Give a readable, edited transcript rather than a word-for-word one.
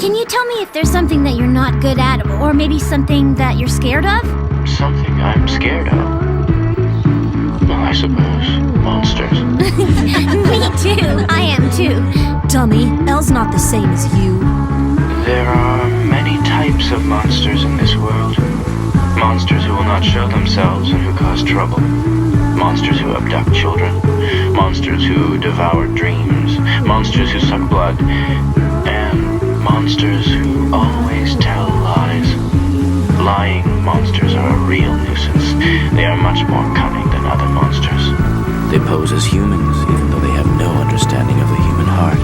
Can you tell me if there's something that you're not good at, or maybe something that you're scared of? Something I'm scared of? Well, I suppose monsters. Me too. I am too. Dummy, Elle's not the same as you. There are many types of monsters in this world. Monsters who will not show themselves and who cause trouble. Monsters who abduct children. Monsters who devour dreams. Monsters who suck blood. And monsters who always tell lies. Lying monsters are a real nuisance. They are much more cunning than other monsters. They pose as humans, even though they have no understanding of the human heart.